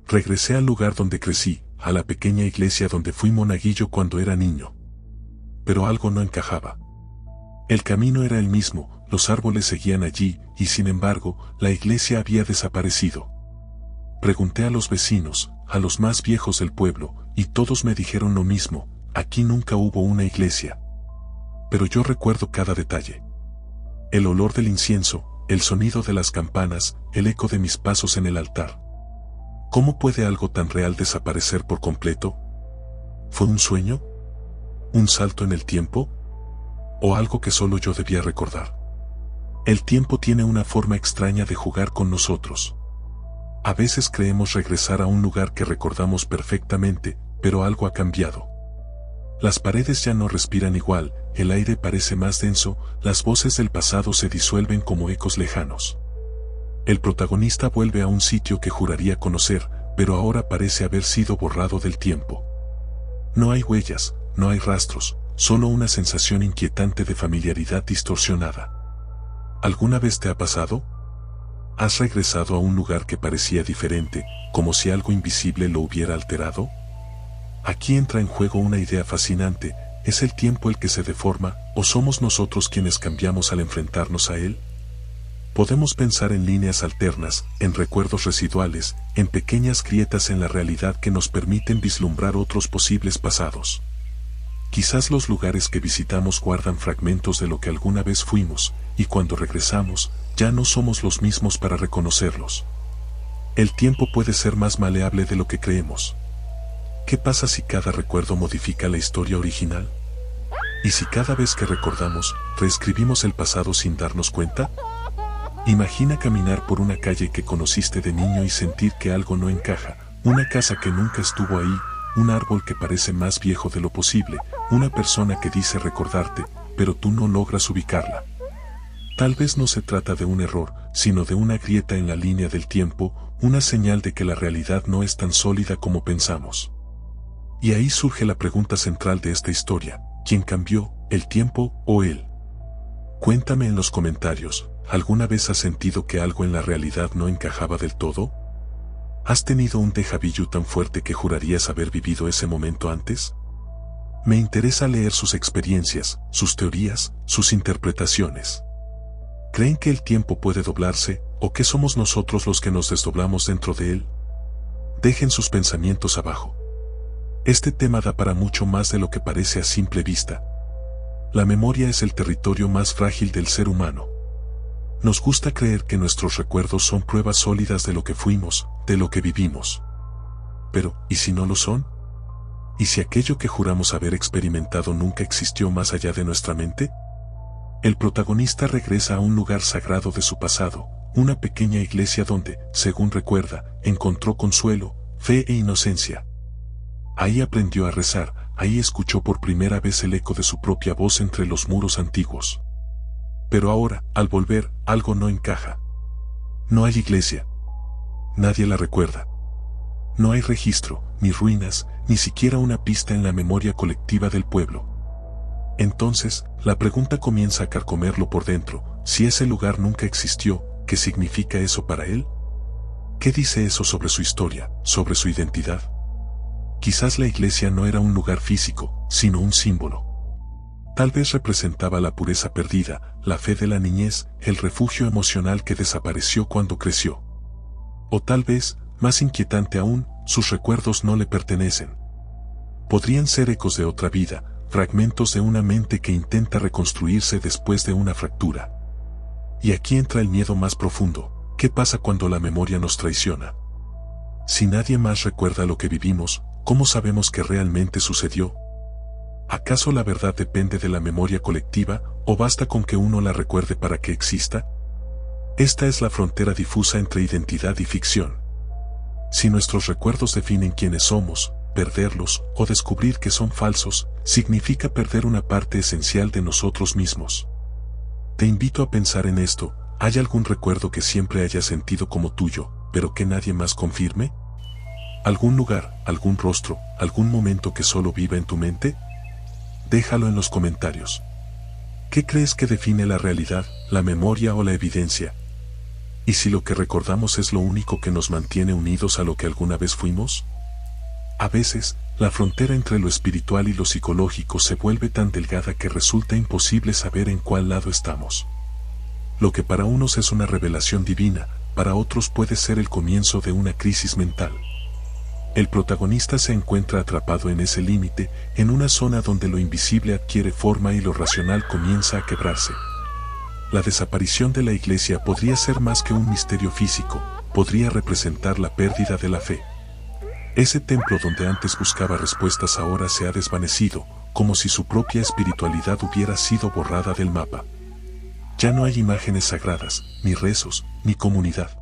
Regresé al lugar donde crecí, a la pequeña iglesia donde fui monaguillo cuando era niño. Pero algo no encajaba. El camino era el mismo, los árboles seguían allí, y sin embargo, la iglesia había desaparecido. Pregunté a los vecinos, a los más viejos del pueblo, y todos me dijeron lo mismo: aquí nunca hubo una iglesia. Pero yo recuerdo cada detalle. El olor del incienso, el sonido de las campanas, el eco de mis pasos en el altar. ¿Cómo puede algo tan real desaparecer por completo? ¿Fue un sueño? ¿Un salto en el tiempo? ¿O algo que solo yo debía recordar? El tiempo tiene una forma extraña de jugar con nosotros. A veces creemos regresar a un lugar que recordamos perfectamente, pero algo ha cambiado. Las paredes ya no respiran igual, el aire parece más denso, las voces del pasado se disuelven como ecos lejanos. El protagonista vuelve a un sitio que juraría conocer, pero ahora parece haber sido borrado del tiempo. No hay huellas, no hay rastros, solo una sensación inquietante de familiaridad distorsionada. ¿Alguna vez te ha pasado? ¿Has regresado a un lugar que parecía diferente, como si algo invisible lo hubiera alterado? Aquí entra en juego una idea fascinante: ¿es el tiempo el que se deforma, o somos nosotros quienes cambiamos al enfrentarnos a él? Podemos pensar en líneas alternas, en recuerdos residuales, en pequeñas grietas en la realidad que nos permiten vislumbrar otros posibles pasados. Quizás los lugares que visitamos guardan fragmentos de lo que alguna vez fuimos, y cuando regresamos, ya no somos los mismos para reconocerlos. El tiempo puede ser más maleable de lo que creemos. ¿Qué pasa si cada recuerdo modifica la historia original? ¿Y si cada vez que recordamos, reescribimos el pasado sin darnos cuenta? Imagina caminar por una calle que conociste de niño y sentir que algo no encaja, una casa que nunca estuvo ahí, un árbol que parece más viejo de lo posible, una persona que dice recordarte, pero tú no logras ubicarla. Tal vez no se trata de un error, sino de una grieta en la línea del tiempo, una señal de que la realidad no es tan sólida como pensamos. Y ahí surge la pregunta central de esta historia: ¿quién cambió, el tiempo o él? Cuéntame en los comentarios, ¿alguna vez has sentido que algo en la realidad no encajaba del todo? ¿Has tenido un déjà vu tan fuerte que jurarías haber vivido ese momento antes? Me interesa leer sus experiencias, sus teorías, sus interpretaciones. ¿Creen que el tiempo puede doblarse, o que somos nosotros los que nos desdoblamos dentro de él? Dejen sus pensamientos abajo. Este tema da para mucho más de lo que parece a simple vista. La memoria es el territorio más frágil del ser humano. Nos gusta creer que nuestros recuerdos son pruebas sólidas de lo que fuimos, de lo que vivimos. Pero, ¿y si no lo son? ¿Y si aquello que juramos haber experimentado nunca existió más allá de nuestra mente? El protagonista regresa a un lugar sagrado de su pasado, una pequeña iglesia donde, según recuerda, encontró consuelo, fe e inocencia. Ahí aprendió a rezar, ahí escuchó por primera vez el eco de su propia voz entre los muros antiguos. Pero ahora, al volver, algo no encaja. No hay iglesia. Nadie la recuerda. No hay registro, ni ruinas, ni siquiera una pista en la memoria colectiva del pueblo. Entonces, la pregunta comienza a carcomerlo por dentro: si ese lugar nunca existió, ¿qué significa eso para él? ¿Qué dice eso sobre su historia, sobre su identidad? Quizás la iglesia no era un lugar físico, sino un símbolo. Tal vez representaba la pureza perdida, la fe de la niñez, el refugio emocional que desapareció cuando creció. O tal vez, más inquietante aún, sus recuerdos no le pertenecen. Podrían ser ecos de otra vida, fragmentos de una mente que intenta reconstruirse después de una fractura. Y aquí entra el miedo más profundo: ¿qué pasa cuando la memoria nos traiciona? Si nadie más recuerda lo que vivimos, ¿cómo sabemos que realmente sucedió? ¿Acaso la verdad depende de la memoria colectiva, o basta con que uno la recuerde para que exista? Esta es la frontera difusa entre identidad y ficción. Si nuestros recuerdos definen quiénes somos, perderlos, o descubrir que son falsos, significa perder una parte esencial de nosotros mismos. Te invito a pensar en esto: ¿hay algún recuerdo que siempre hayas sentido como tuyo, pero que nadie más confirme? ¿Algún lugar, algún rostro, algún momento que solo viva en tu mente? Déjalo en los comentarios. ¿Qué crees que define la realidad, la memoria o la evidencia? ¿Y si lo que recordamos es lo único que nos mantiene unidos a lo que alguna vez fuimos? A veces, la frontera entre lo espiritual y lo psicológico se vuelve tan delgada que resulta imposible saber en cuál lado estamos. Lo que para unos es una revelación divina, para otros puede ser el comienzo de una crisis mental. El protagonista se encuentra atrapado en ese límite, en una zona donde lo invisible adquiere forma y lo racional comienza a quebrarse. La desaparición de la iglesia podría ser más que un misterio físico, podría representar la pérdida de la fe. Ese templo donde antes buscaba respuestas ahora se ha desvanecido, como si su propia espiritualidad hubiera sido borrada del mapa. Ya no hay imágenes sagradas, ni rezos, ni comunidad.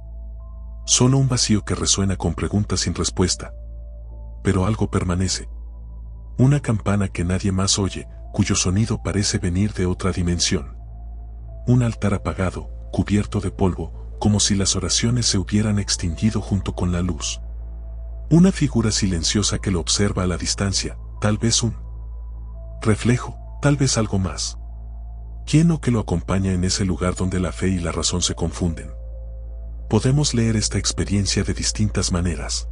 Solo un vacío que resuena con preguntas sin respuesta. Pero algo permanece. Una campana que nadie más oye, cuyo sonido parece venir de otra dimensión. Un altar apagado, cubierto de polvo, como si las oraciones se hubieran extinguido junto con la luz. Una figura silenciosa que lo observa a la distancia, tal vez un reflejo, tal vez algo más. ¿Quién o qué lo acompaña en ese lugar donde la fe y la razón se confunden? Podemos leer esta experiencia de distintas maneras.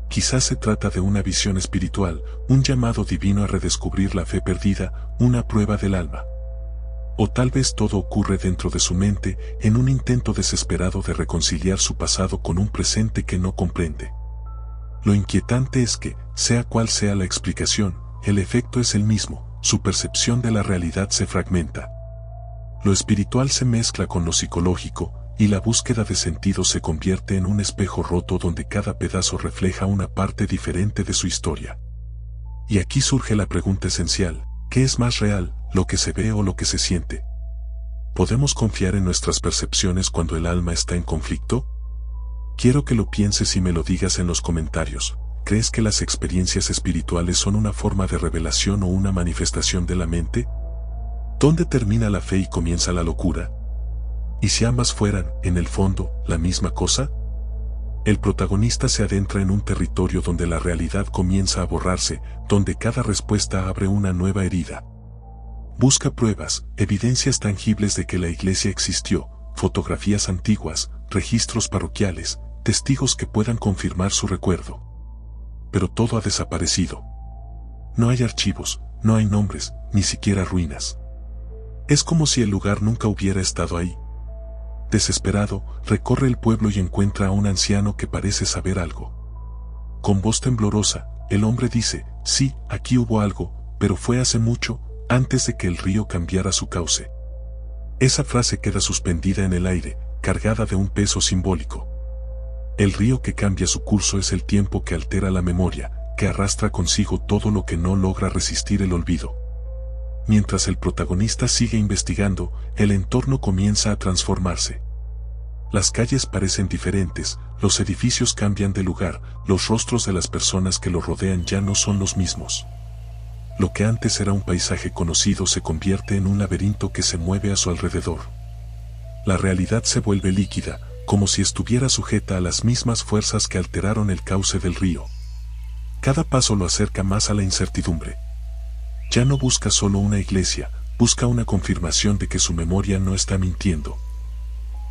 Quizás se trata de una visión espiritual, un llamado divino a redescubrir la fe perdida, una prueba del alma. O tal vez todo ocurre dentro de su mente, en un intento desesperado de reconciliar su pasado con un presente que no comprende. Lo inquietante es que, sea cual sea la explicación, el efecto es el mismo, su percepción de la realidad se fragmenta. Lo espiritual se mezcla con lo psicológico, y la búsqueda de sentido se convierte en un espejo roto donde cada pedazo refleja una parte diferente de su historia. Y aquí surge la pregunta esencial, ¿qué es más real, lo que se ve o lo que se siente? ¿Podemos confiar en nuestras percepciones cuando el alma está en conflicto? Quiero que lo pienses y me lo digas en los comentarios. ¿Crees que las experiencias espirituales son una forma de revelación o una manifestación de la mente? ¿Dónde termina la fe y comienza la locura? ¿Y si ambas fueran, en el fondo, la misma cosa? El protagonista se adentra en un territorio donde la realidad comienza a borrarse, donde cada respuesta abre una nueva herida. Busca pruebas, evidencias tangibles de que la iglesia existió, fotografías antiguas, registros parroquiales, testigos que puedan confirmar su recuerdo. Pero todo ha desaparecido. No hay archivos, no hay nombres, ni siquiera ruinas. Es como si el lugar nunca hubiera estado ahí. Desesperado, recorre el pueblo y encuentra a un anciano que parece saber algo. Con voz temblorosa, el hombre dice, sí, aquí hubo algo, pero fue hace mucho, antes de que el río cambiara su cauce. Esa frase queda suspendida en el aire, cargada de un peso simbólico. El río que cambia su curso es el tiempo que altera la memoria, que arrastra consigo todo lo que no logra resistir el olvido. Mientras el protagonista sigue investigando, el entorno comienza a transformarse. Las calles parecen diferentes, los edificios cambian de lugar, los rostros de las personas que lo rodean ya no son los mismos. Lo que antes era un paisaje conocido se convierte en un laberinto que se mueve a su alrededor. La realidad se vuelve líquida, como si estuviera sujeta a las mismas fuerzas que alteraron el cauce del río. Cada paso lo acerca más a la incertidumbre. Ya no busca solo una iglesia, busca una confirmación de que su memoria no está mintiendo.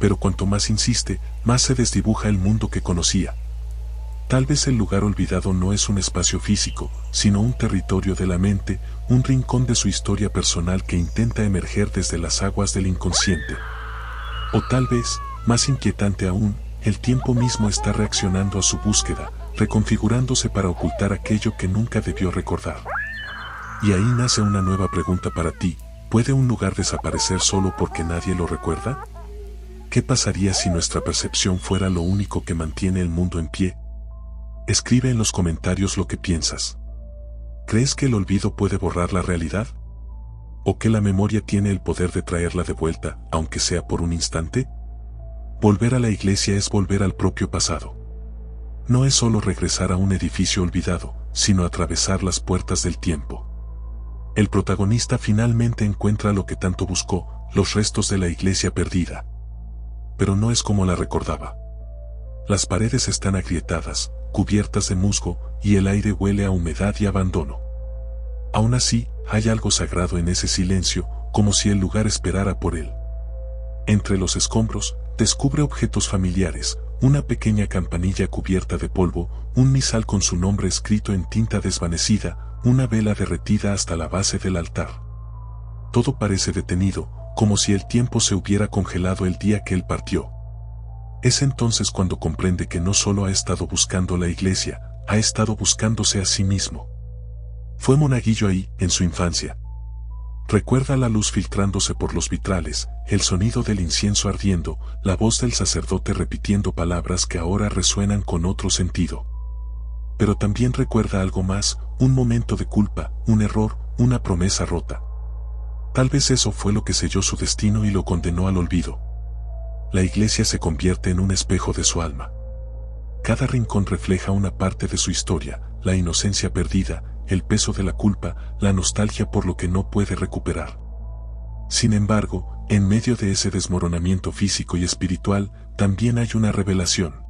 Pero cuanto más insiste, más se desdibuja el mundo que conocía. Tal vez el lugar olvidado no es un espacio físico, sino un territorio de la mente, un rincón de su historia personal que intenta emerger desde las aguas del inconsciente. O tal vez, más inquietante aún, el tiempo mismo está reaccionando a su búsqueda, reconfigurándose para ocultar aquello que nunca debió recordar. Y ahí nace una nueva pregunta para ti, ¿puede un lugar desaparecer solo porque nadie lo recuerda? ¿Qué pasaría si nuestra percepción fuera lo único que mantiene el mundo en pie? Escribe en los comentarios lo que piensas. ¿Crees que el olvido puede borrar la realidad? ¿O que la memoria tiene el poder de traerla de vuelta, aunque sea por un instante? Volver a la iglesia es volver al propio pasado. No es solo regresar a un edificio olvidado, sino atravesar las puertas del tiempo. El protagonista finalmente encuentra lo que tanto buscó, los restos de la iglesia perdida. Pero no es como la recordaba. Las paredes están agrietadas, cubiertas de musgo, y el aire huele a humedad y abandono. Aún así, hay algo sagrado en ese silencio, como si el lugar esperara por él. Entre los escombros, descubre objetos familiares, una pequeña campanilla cubierta de polvo, un misal con su nombre escrito en tinta desvanecida, una vela derretida hasta la base del altar. Todo parece detenido, como si el tiempo se hubiera congelado el día que él partió. Es entonces cuando comprende que no solo ha estado buscando la iglesia, ha estado buscándose a sí mismo. Fue monaguillo ahí, en su infancia. Recuerda la luz filtrándose por los vitrales, el sonido del incienso ardiendo, la voz del sacerdote repitiendo palabras que ahora resuenan con otro sentido. Pero también recuerda algo más, un momento de culpa, un error, una promesa rota. Tal vez eso fue lo que selló su destino y lo condenó al olvido. La iglesia se convierte en un espejo de su alma. Cada rincón refleja una parte de su historia, la inocencia perdida, el peso de la culpa, la nostalgia por lo que no puede recuperar. Sin embargo, en medio de ese desmoronamiento físico y espiritual, también hay una revelación.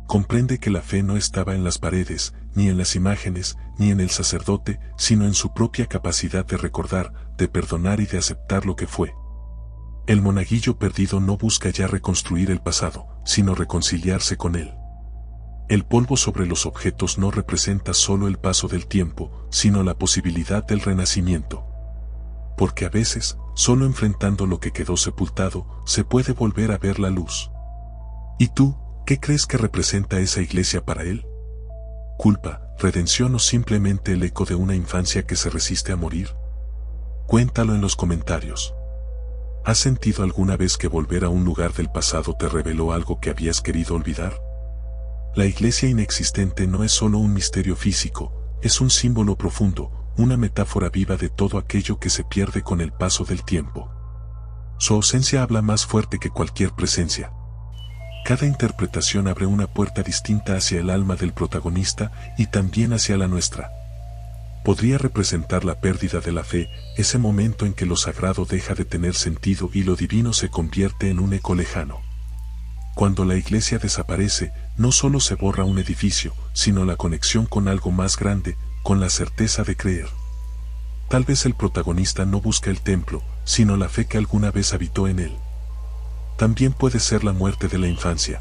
Comprende que la fe no estaba en las paredes, ni en las imágenes, ni en el sacerdote, sino en su propia capacidad de recordar, de perdonar y de aceptar lo que fue. El monaguillo perdido no busca ya reconstruir el pasado, sino reconciliarse con él. El polvo sobre los objetos no representa solo el paso del tiempo, sino la posibilidad del renacimiento. Porque a veces, solo enfrentando lo que quedó sepultado, se puede volver a ver la luz. ¿Y tú, qué crees que representa esa iglesia para él? ¿Culpa, redención o simplemente el eco de una infancia que se resiste a morir? Cuéntalo en los comentarios. ¿Has sentido alguna vez que volver a un lugar del pasado te reveló algo que habías querido olvidar? La iglesia inexistente no es solo un misterio físico, es un símbolo profundo, una metáfora viva de todo aquello que se pierde con el paso del tiempo. Su ausencia habla más fuerte que cualquier presencia. Cada interpretación abre una puerta distinta hacia el alma del protagonista y también hacia la nuestra. Podría representar la pérdida de la fe, ese momento en que lo sagrado deja de tener sentido y lo divino se convierte en un eco lejano. Cuando la iglesia desaparece, no solo se borra un edificio, sino la conexión con algo más grande, con la certeza de creer. Tal vez el protagonista no busca el templo, sino la fe que alguna vez habitó en él. También puede ser la muerte de la infancia.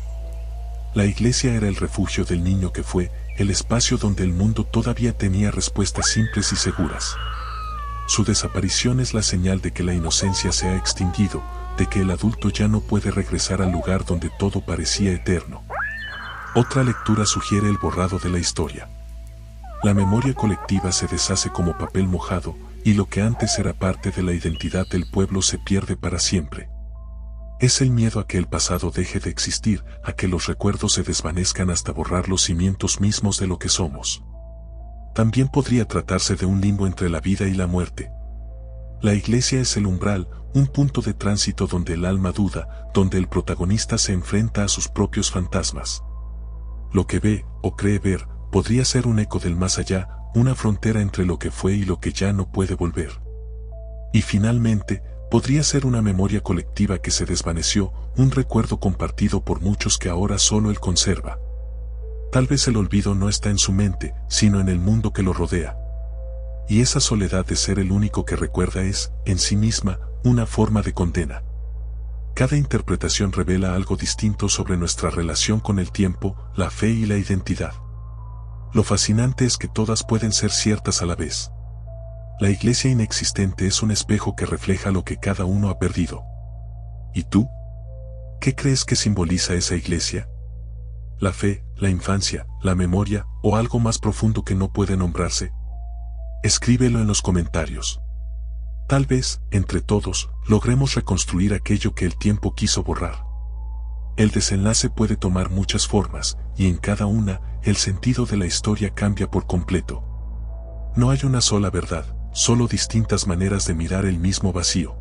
La iglesia era el refugio del niño que fue, el espacio donde el mundo todavía tenía respuestas simples y seguras. Su desaparición es la señal de que la inocencia se ha extinguido, de que el adulto ya no puede regresar al lugar donde todo parecía eterno. Otra lectura sugiere el borrado de la historia. La memoria colectiva se deshace como papel mojado, y lo que antes era parte de la identidad del pueblo se pierde para siempre. Es el miedo a que el pasado deje de existir, a que los recuerdos se desvanezcan hasta borrar los cimientos mismos de lo que somos. También podría tratarse de un limbo entre la vida y la muerte. La iglesia es el umbral, un punto de tránsito donde el alma duda, donde el protagonista se enfrenta a sus propios fantasmas. Lo que ve, o cree ver, podría ser un eco del más allá, una frontera entre lo que fue y lo que ya no puede volver. Y finalmente, podría ser una memoria colectiva que se desvaneció, un recuerdo compartido por muchos que ahora solo él conserva. Tal vez el olvido no está en su mente, sino en el mundo que lo rodea. Y esa soledad de ser el único que recuerda es, en sí misma, una forma de condena. Cada interpretación revela algo distinto sobre nuestra relación con el tiempo, la fe y la identidad. Lo fascinante es que todas pueden ser ciertas a la vez. La iglesia inexistente es un espejo que refleja lo que cada uno ha perdido. ¿Y tú? ¿Qué crees que simboliza esa iglesia? ¿La fe, la infancia, la memoria o algo más profundo que no puede nombrarse? Escríbelo en los comentarios. Tal vez, entre todos, logremos reconstruir aquello que el tiempo quiso borrar. El desenlace puede tomar muchas formas, y en cada una, el sentido de la historia cambia por completo. No hay una sola verdad, solo distintas maneras de mirar el mismo vacío.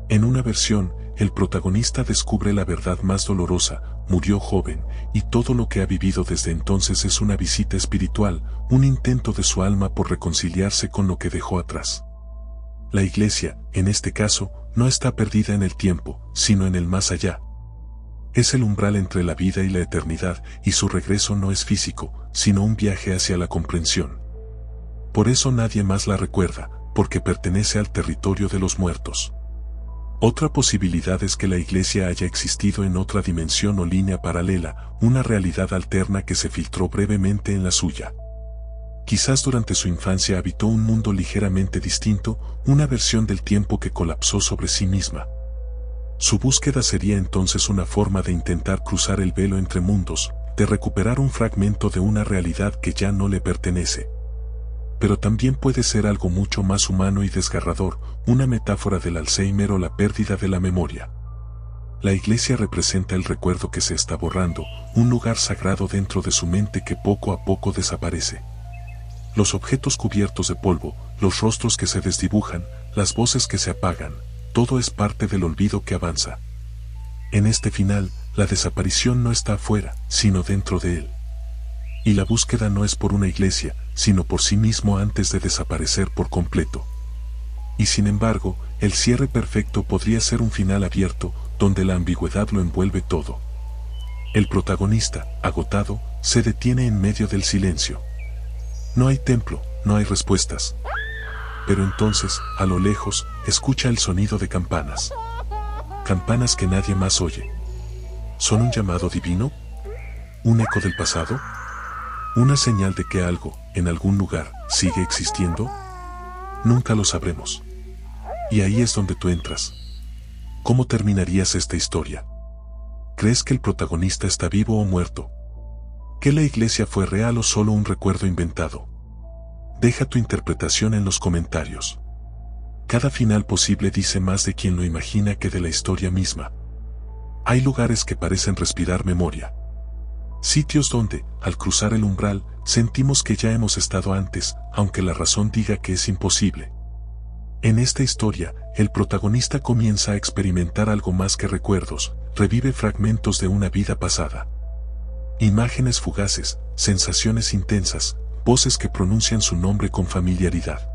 En una versión, el protagonista descubre la verdad más dolorosa, murió joven, y todo lo que ha vivido desde entonces es una visita espiritual, un intento de su alma por reconciliarse con lo que dejó atrás. La iglesia, en este caso, no está perdida en el tiempo, sino en el más allá. Es el umbral entre la vida y la eternidad, y su regreso no es físico, sino un viaje hacia la comprensión. Por eso nadie más la recuerda, porque pertenece al territorio de los muertos. Otra posibilidad es que la iglesia haya existido en otra dimensión o línea paralela, una realidad alterna que se filtró brevemente en la suya. Quizás durante su infancia habitó un mundo ligeramente distinto, una versión del tiempo que colapsó sobre sí misma. Su búsqueda sería entonces una forma de intentar cruzar el velo entre mundos, de recuperar un fragmento de una realidad que ya no le pertenece. Pero también puede ser algo mucho más humano y desgarrador, una metáfora del Alzheimer o la pérdida de la memoria. La iglesia representa el recuerdo que se está borrando, un lugar sagrado dentro de su mente que poco a poco desaparece. Los objetos cubiertos de polvo, los rostros que se desdibujan, las voces que se apagan, todo es parte del olvido que avanza. En este final, la desaparición no está afuera, sino dentro de él. Y la búsqueda no es por una iglesia, sino por sí mismo antes de desaparecer por completo. Y sin embargo, el cierre perfecto podría ser un final abierto, donde la ambigüedad lo envuelve todo. El protagonista, agotado, se detiene en medio del silencio. No hay templo, no hay respuestas. Pero entonces, a lo lejos, escucha el sonido de campanas. Campanas que nadie más oye. ¿Son un llamado divino? ¿Un eco del pasado? ¿Una señal de que algo, en algún lugar, sigue existiendo? Nunca lo sabremos. Y ahí es donde tú entras. ¿Cómo terminarías esta historia? ¿Crees que el protagonista está vivo o muerto? ¿Que la iglesia fue real o solo un recuerdo inventado? Deja tu interpretación en los comentarios. Cada final posible dice más de quien lo imagina que de la historia misma. Hay lugares que parecen respirar memoria. Sitios donde, al cruzar el umbral, sentimos que ya hemos estado antes, aunque la razón diga que es imposible. En esta historia, el protagonista comienza a experimentar algo más que recuerdos, revive fragmentos de una vida pasada. Imágenes fugaces, sensaciones intensas, voces que pronuncian su nombre con familiaridad.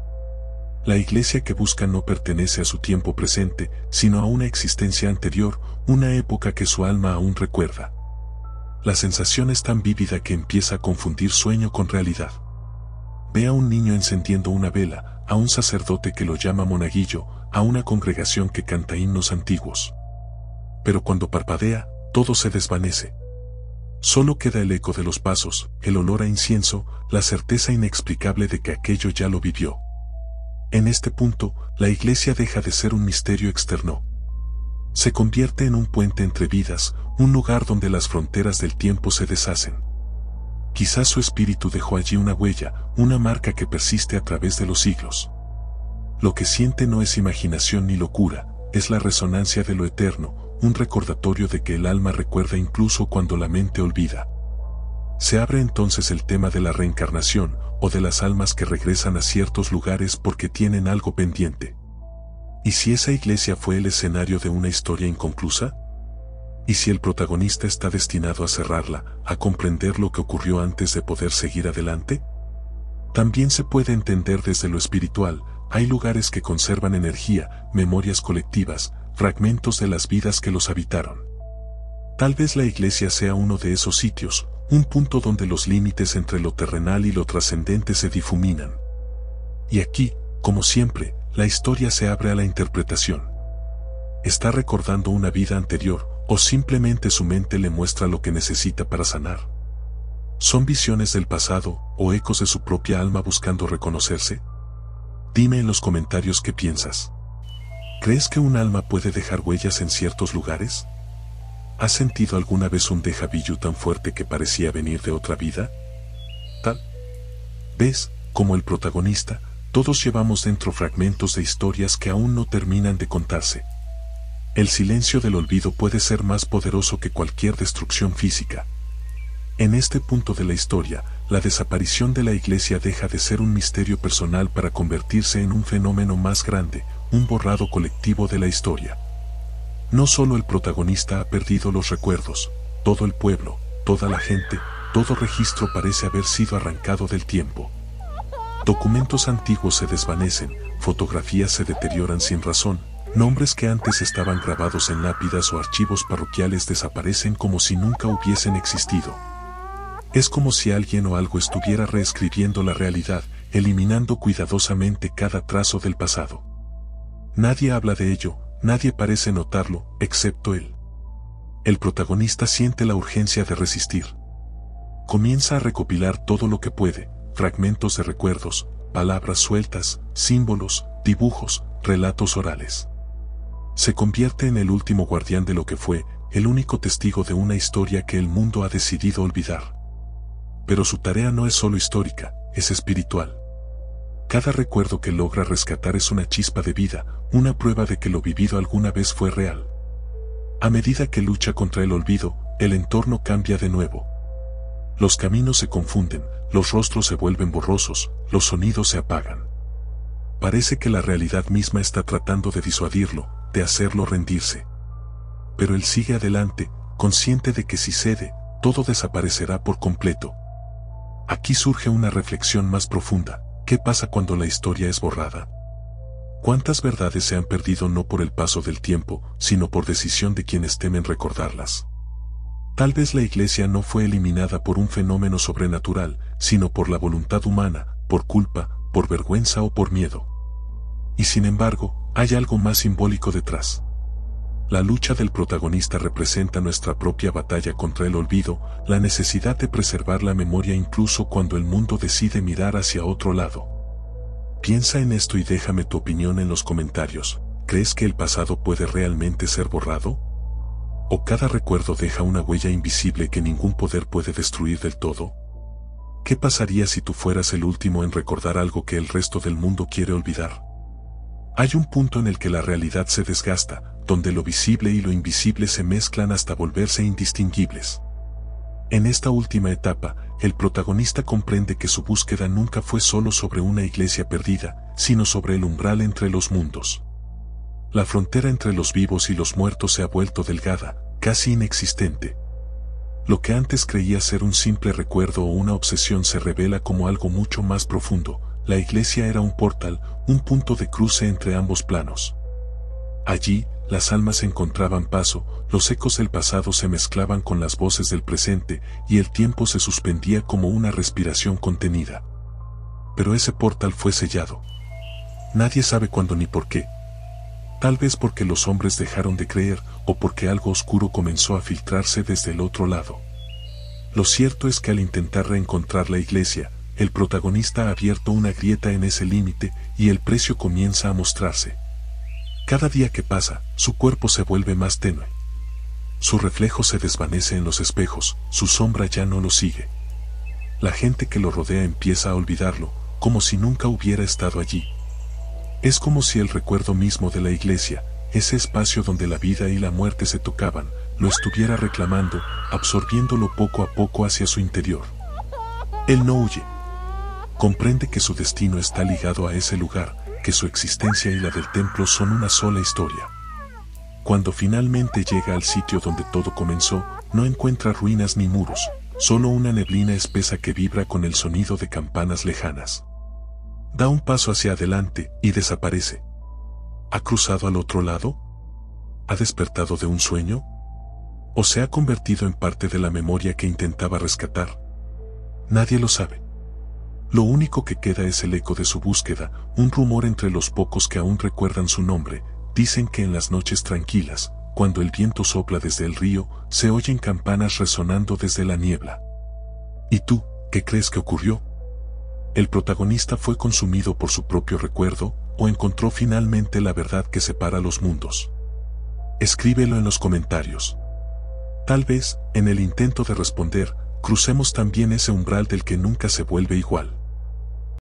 La iglesia que busca no pertenece a su tiempo presente, sino a una existencia anterior, una época que su alma aún recuerda. La sensación es tan vívida que empieza a confundir sueño con realidad. Ve a un niño encendiendo una vela, a un sacerdote que lo llama monaguillo, a una congregación que canta himnos antiguos. Pero cuando parpadea, todo se desvanece. Solo queda el eco de los pasos, el olor a incienso, la certeza inexplicable de que aquello ya lo vivió. En este punto, la iglesia deja de ser un misterio externo. Se convierte en un puente entre vidas, un lugar donde las fronteras del tiempo se deshacen. Quizás su espíritu dejó allí una huella, una marca que persiste a través de los siglos. Lo que siente no es imaginación ni locura, es la resonancia de lo eterno, un recordatorio de que el alma recuerda incluso cuando la mente olvida. Se abre entonces el tema de la reencarnación, o de las almas que regresan a ciertos lugares porque tienen algo pendiente. ¿Y si esa iglesia fue el escenario de una historia inconclusa? ¿Y si el protagonista está destinado a cerrarla, a comprender lo que ocurrió antes de poder seguir adelante? También se puede entender desde lo espiritual, hay lugares que conservan energía, memorias colectivas, fragmentos de las vidas que los habitaron. Tal vez la iglesia sea uno de esos sitios, un punto donde los límites entre lo terrenal y lo trascendente se difuminan. Y aquí, como siempre, la historia se abre a la interpretación. ¿Está recordando una vida anterior, o simplemente su mente le muestra lo que necesita para sanar? ¿Son visiones del pasado, o ecos de su propia alma buscando reconocerse? Dime en los comentarios qué piensas. ¿Crees que un alma puede dejar huellas en ciertos lugares? ¿Has sentido alguna vez un déjà vu tan fuerte que parecía venir de otra vida? Tal vez, como el protagonista, todos llevamos dentro fragmentos de historias que aún no terminan de contarse. El silencio del olvido puede ser más poderoso que cualquier destrucción física. En este punto de la historia, la desaparición de la iglesia deja de ser un misterio personal para convertirse en un fenómeno más grande, un borrado colectivo de la historia. No solo el protagonista ha perdido los recuerdos, todo el pueblo, toda la gente, todo registro parece haber sido arrancado del tiempo. Documentos antiguos se desvanecen, fotografías se deterioran sin razón, nombres que antes estaban grabados en lápidas o archivos parroquiales desaparecen como si nunca hubiesen existido. Es como si alguien o algo estuviera reescribiendo la realidad, eliminando cuidadosamente cada trazo del pasado. Nadie habla de ello, nadie parece notarlo, excepto él. El protagonista siente la urgencia de resistir. Comienza a recopilar todo lo que puede, fragmentos de recuerdos, palabras sueltas, símbolos, dibujos, relatos orales. Se convierte en el último guardián de lo que fue, el único testigo de una historia que el mundo ha decidido olvidar. Pero su tarea no es solo histórica, es espiritual. Cada recuerdo que logra rescatar es una chispa de vida, una prueba de que lo vivido alguna vez fue real. A medida que lucha contra el olvido, el entorno cambia de nuevo. Los caminos se confunden, los rostros se vuelven borrosos, los sonidos se apagan. Parece que la realidad misma está tratando de disuadirlo, de hacerlo rendirse. Pero él sigue adelante, consciente de que si cede, todo desaparecerá por completo. Aquí surge una reflexión más profunda. ¿Qué pasa cuando la historia es borrada? ¿Cuántas verdades se han perdido no por el paso del tiempo, sino por decisión de quienes temen recordarlas? Tal vez la Iglesia no fue eliminada por un fenómeno sobrenatural, sino por la voluntad humana, por culpa, por vergüenza o por miedo. Y sin embargo, hay algo más simbólico detrás. La lucha del protagonista representa nuestra propia batalla contra el olvido, la necesidad de preservar la memoria incluso cuando el mundo decide mirar hacia otro lado. Piensa en esto y déjame tu opinión en los comentarios. ¿Crees que el pasado puede realmente ser borrado? ¿O cada recuerdo deja una huella invisible que ningún poder puede destruir del todo? ¿Qué pasaría si tú fueras el último en recordar algo que el resto del mundo quiere olvidar? Hay un punto en el que la realidad se desgasta, donde lo visible y lo invisible se mezclan hasta volverse indistinguibles. En esta última etapa, el protagonista comprende que su búsqueda nunca fue solo sobre una iglesia perdida, sino sobre el umbral entre los mundos. La frontera entre los vivos y los muertos se ha vuelto delgada, casi inexistente. Lo que antes creía ser un simple recuerdo o una obsesión se revela como algo mucho más profundo. La iglesia era un portal, un punto de cruce entre ambos planos. Allí, las almas encontraban paso, los ecos del pasado se mezclaban con las voces del presente y el tiempo se suspendía como una respiración contenida. Pero ese portal fue sellado. Nadie sabe cuándo ni por qué. Tal vez porque los hombres dejaron de creer o porque algo oscuro comenzó a filtrarse desde el otro lado. Lo cierto es que al intentar reencontrar la iglesia, el protagonista ha abierto una grieta en ese límite y el precio comienza a mostrarse. Cada día que pasa, su cuerpo se vuelve más tenue. Su reflejo se desvanece en los espejos, su sombra ya no lo sigue. La gente que lo rodea empieza a olvidarlo, como si nunca hubiera estado allí. Es como si el recuerdo mismo de la iglesia, ese espacio donde la vida y la muerte se tocaban, lo estuviera reclamando, absorbiéndolo poco a poco hacia su interior. Él no huye. Comprende que su destino está ligado a ese lugar, que su existencia y la del templo son una sola historia. Cuando finalmente llega al sitio donde todo comenzó, no encuentra ruinas ni muros, solo una neblina espesa que vibra con el sonido de campanas lejanas. Da un paso hacia adelante y desaparece. ¿Ha cruzado al otro lado? ¿Ha despertado de un sueño? ¿O se ha convertido en parte de la memoria que intentaba rescatar? Nadie lo sabe. Lo único que queda es el eco de su búsqueda, un rumor entre los pocos que aún recuerdan su nombre. Dicen que en las noches tranquilas, cuando el viento sopla desde el río, se oyen campanas resonando desde la niebla. ¿Y tú, qué crees que ocurrió? ¿El protagonista fue consumido por su propio recuerdo, o encontró finalmente la verdad que separa los mundos? Escríbelo en los comentarios. Tal vez, en el intento de responder, crucemos también ese umbral del que nunca se vuelve igual.